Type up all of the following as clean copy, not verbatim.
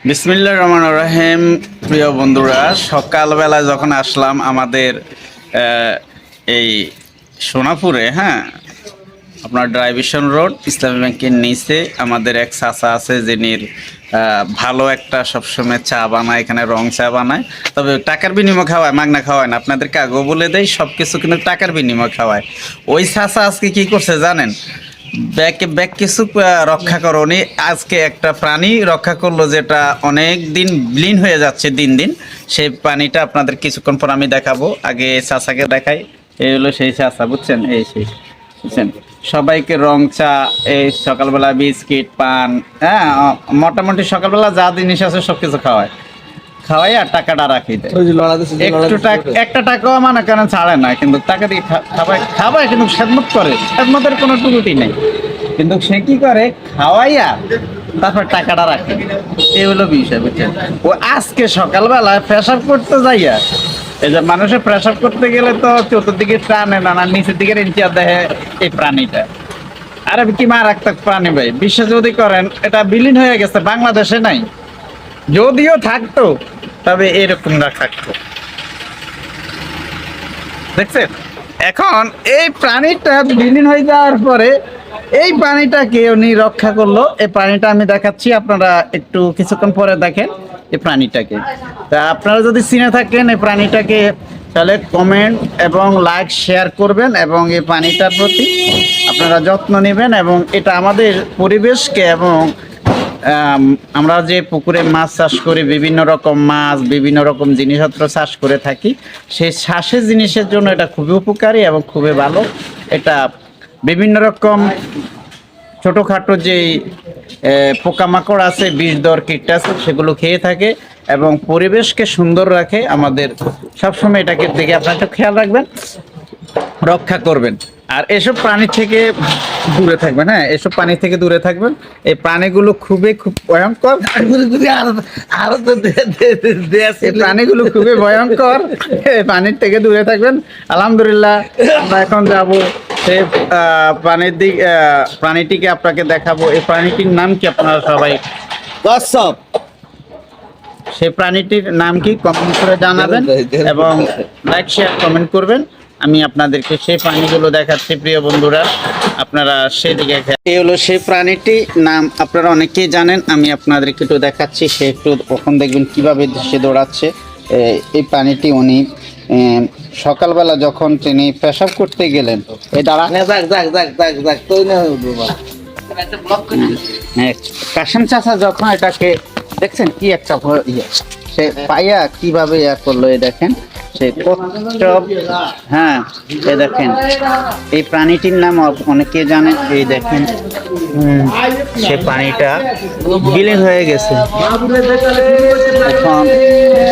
বিসমিল্লাহির রহমানির রহিম। প্রিয় বন্ধুরা, সকালবেলা যখন আসলাম আমাদের এই সোনাপুরে, হ্যাঁ, আপনার ড্রাইভিশন রোড ইসলামী ব্যাংকের নিচে আমাদের এক চাচা আছে, যিনি ভালো একটা সবসময় চা বানায়, এখানে রং চা বানায়। তবে টাকার বিনিময় খাওয়ায়, মাগনা খাওয়ায় না। আপনাদেরকে আগেও বলে দেয়, সব কিছু কিন্তু টাকার বিনিময় খাওয়ায়। ওই চাচা আজকে কি করছে জানেন? ব্যাগ কিছু রক্ষা করো, উনি আজকে একটা প্রাণী রক্ষা করলো, যেটা অনেক দিন বিলীন হয়ে যাচ্ছে দিন দিন। সেই প্রাণীটা আপনাদের কিছুক্ষণ পর আমি দেখাবো। আগে চাচাকে দেখাই। এই হলো সেই চাচা, বুঝছেন? এই সেই, বুঝছেন? সবাইকে রং চা, এই সকালবেলা বিস্কিট, পান, হ্যাঁ, মোটামুটি সকালবেলা যা জিনিস আছে সব কিছু খাওয়াই আর টাকাটা রাখি দেয়। একটু একটা টাকাও মানে কেন ছাড়ে না, কিন্তু টাকা দিয়ে খাওয়াই কিন্তু খেদমত করে, খেদমতের কোনো ত্রুটি নেই। কিন্তু সে কি করে, খাওয়াইয়া তারপর টাকাটা রাখে। এই হলো বিষয়, বুঝছেন? ও আজকে সকালবেলায় পেশাব করতে যাইয়া, এই যে মানুষের পেশাব করতে গেলে তো চতুর্দিকে টানে না, নিচের দিকে ইনচার দেখে এই প্রাণীটা। আরে কি মারাত্মক প্রাণী ভাই, বিশ্বাস যদি করেন, এটা বিলীন হয়ে গেছে, বাংলাদেশে নাই। যদিও থাকতো তবে এরকম না থাকতো, দেখছেন? এখন এই প্রাণীটা বিলীন হয়ে যাওয়ার পরে এই প্রাণীটাকে উনি রক্ষা করলো। এই প্রাণীটা আমি দেখাচ্ছি, আপনারা একটু কিছুক্ষণ পরে দেখেন এই প্রাণীটাকে। তা আপনারা যদি চিনে থাকেন এই প্রাণীটাকে, তাহলে কমেন্ট এবং লাইক শেয়ার করবেন, এবং এই প্রাণীটার প্রতি আপনারা যত্ন নেবেন। এবং এটা আমাদের পরিবেশকে, এবং আমরা যে পুকুরে মাছ চাষ করি, বিভিন্ন রকম মাছ, বিভিন্ন রকম জিনিসপত্র চাষ করে থাকি, সেই চাষের জিনিসের জন্য এটা খুবই উপকারী এবং খুবই ভালো। এটা বিভিন্ন রকম ছোটোখাটো যে পোকামাকড় আছে, বিষধর কীটনাশক, সেগুলো খেয়ে থাকে এবং পরিবেশকে সুন্দর রাখে। আমাদের সবসময় এটাকে দেখে আপনারা একটু খেয়াল রাখবেন, রক্ষা করবেন। আর এসব প্রাণী থেকে দূরে থাকবেন, হ্যাঁ, এসব প্রাণী থেকে দূরে থাকবেন। এই প্রাণীগুলো খুব ভয়ঙ্কর, এই প্রাণীগুলো খুবই ভয়ঙ্কর। এই প্রাণীর থেকে দূরে থাকবেন। আলহামদুলিল্লাহ, আমরা এখন যাব সেই প্রাণীটিকে আপনাকে দেখাবো। এই প্রাণীটির নাম কি আপনারা সবাই? কচ্ছপ। সেই প্রাণীটির নাম কি কমেন্ট করে জানাবেন, এবং লাইক শেয়ার কমেন্ট করবেন। আমি আপনাদেরকে সেই প্রাণীগুলো দেখাচ্ছি। প্রিয় বন্ধুরা, আপনারা সেদিকে, এই হলো সেই প্রাণীটি, নাম আপনারা অনেকেই জানেন, আমি আপনাদেরকে একটু দেখাচ্ছি। সে একটু কখন দেখবেন কিভাবে সে দৌড়াচ্ছে। এই প্রাণীটি উনি সকালবেলা যখন তিনি পেশাব করতে গেলেন, এই দাঁড়া কাশেম চাচা যখন এটাকে দেখছেন, কি একটা সে পাইয়া কিভাবে ইয়া করলো, এই দেখেন সে কচ্ছপ। হ্যাঁ, এই দেখেন এই প্রাণীটির নাম অনেকে জানেন। এই দেখেন সে প্রাণীটা বিলীন হয়ে গেছে, এখন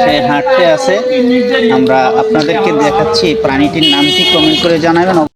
সে হাঁটতে আছে। আমরা আপনাদেরকে দেখাচ্ছি প্রাণীটির নাম কি, কমেন্ট করে জানাবেন।